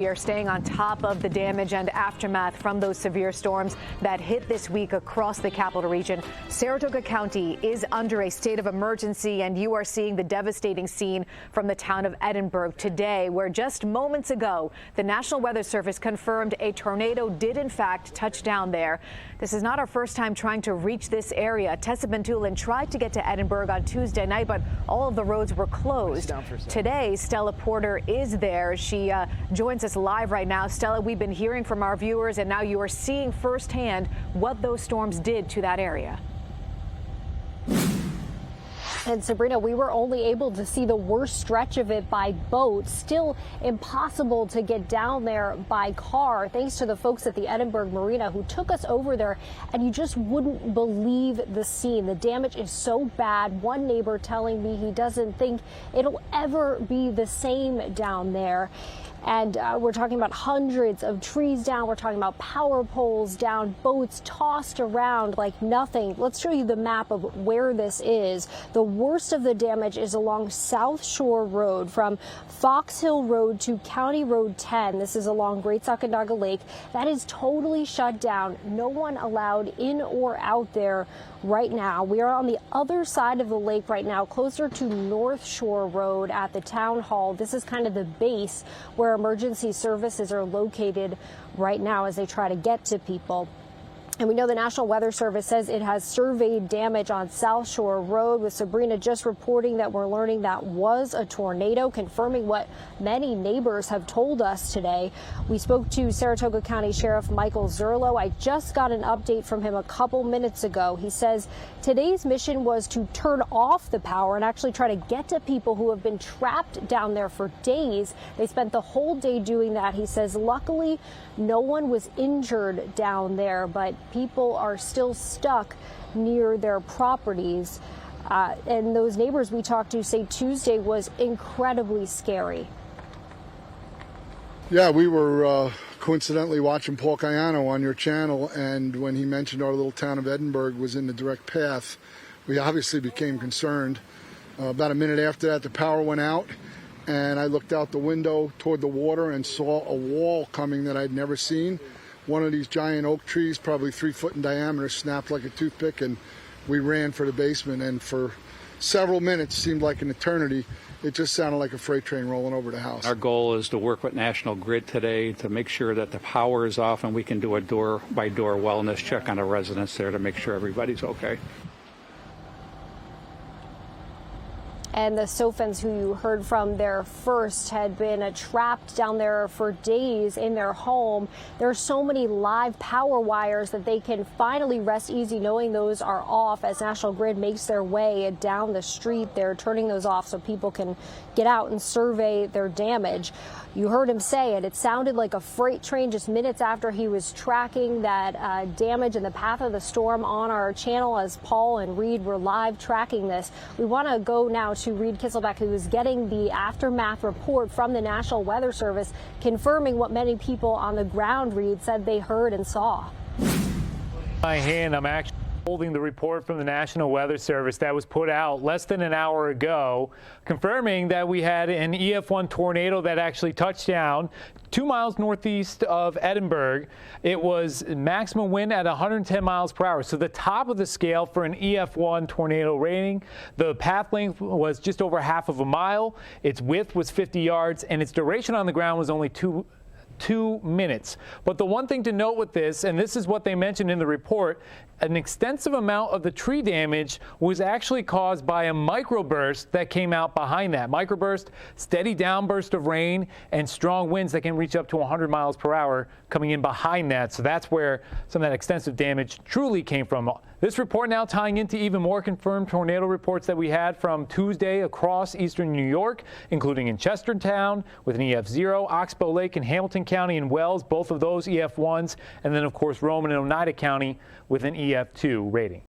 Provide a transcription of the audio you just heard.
We are staying on top of the damage and aftermath from those severe storms that hit this week across the capital region. Saratoga County is under a state of emergency, and you are seeing the devastating scene from the town of Edinburg today, where just moments ago, the National Weather Service confirmed a tornado did in fact touch down there. This is not our first time trying to reach this area. Tessa Bentulin tried to get to Edinburg on Tuesday night, but all of the roads were closed. Today, Stella Porter is there. She joins us live right now. Stella, we've been hearing from our viewers, and now you are seeing firsthand what those storms did to that area. And Sabrina, we were only able to see the worst stretch of it by boat. Still impossible to get down there by car, thanks to the folks at the Edinburg Marina who took us over there. And you just wouldn't believe the scene. The damage is so bad. One neighbor telling me he doesn't think it'll ever be the same down there. And we're talking about hundreds of trees down. We're talking about power poles down, boats tossed around like nothing. Let's show you the map of where this is. The worst of the damage is along South Shore Road from Fox Hill Road to County Road 10. This is along Great Sacandaga Lake. That is totally shut down. No one allowed in or out there right now. We are on the other side of the lake right now, closer to North Shore Road at the town hall. This is kind of the base where emergency services are located right now as they try to get to people. And we know the National Weather Service says it has surveyed damage on South Shore Road, with Sabrina just reporting that we're learning that was a tornado, confirming what many neighbors have told us today. We spoke to Saratoga County Sheriff Michael Zerlo. I just got an update from him a couple minutes ago. He says today's mission was to turn off the power and actually try to get to people who have been trapped down there for days. They spent the whole day doing that. He says luckily no one was injured down there, but people are still stuck near their properties. And those neighbors we talked to say Tuesday was incredibly scary. Yeah, we were coincidentally watching Paul Cayano on your channel, and when he mentioned our little town of Edinburg was in the direct path, we obviously became concerned. About a minute after that, the power went out, and I looked out the window toward the water and saw a wall coming that I'd never seen. One of these giant oak trees, probably 3 foot in diameter, snapped like a toothpick, and we ran for the basement. And for several minutes, seemed like an eternity, it just sounded like a freight train rolling over the house. Our goal is to work with National Grid today to make sure that the power is off and we can do a door-by-door wellness check on the residents there to make sure everybody's okay. And the Sofans, who you heard from there first, had been trapped down there for days in their home. There are so many live power wires that they can finally rest easy knowing those are off as National Grid makes their way down the street. They're turning those off so people can get out and survey their damage. You heard him say it. It sounded like a freight train just minutes after he was tracking that damage and the path of the storm on our channel as Paul and Reed were live tracking this. We want to go now to Reed Kisselbeck, who is getting the aftermath report from the National Weather Service, confirming what many people on the ground, Reed, said they heard and saw. My hand, I'm actually holding the report from the National Weather Service that was put out less than an hour ago, confirming that we had an EF1 tornado that actually touched down 2 miles northeast of Edinburg. It was maximum wind at 110 miles per hour, so the top of the scale for an EF1 tornado rating. The path length was just over half of a mile, its width was 50 yards, and its duration on the ground was only 2 minutes. But the one thing to note with this, and this is what they mentioned in the report, an extensive amount of the tree damage was actually caused by a microburst that came out behind that. Microburst, steady downburst of rain and strong winds that can reach up to 100 miles per hour coming in behind that. So that's where some of that extensive damage truly came from. This report now tying into even more confirmed tornado reports that we had from Tuesday across eastern New York, including in Chestertown with an EF0, Oxbow Lake in Hamilton County and Wells, both of those EF1s, and then of course Roman and Oneida County with an EF2 rating.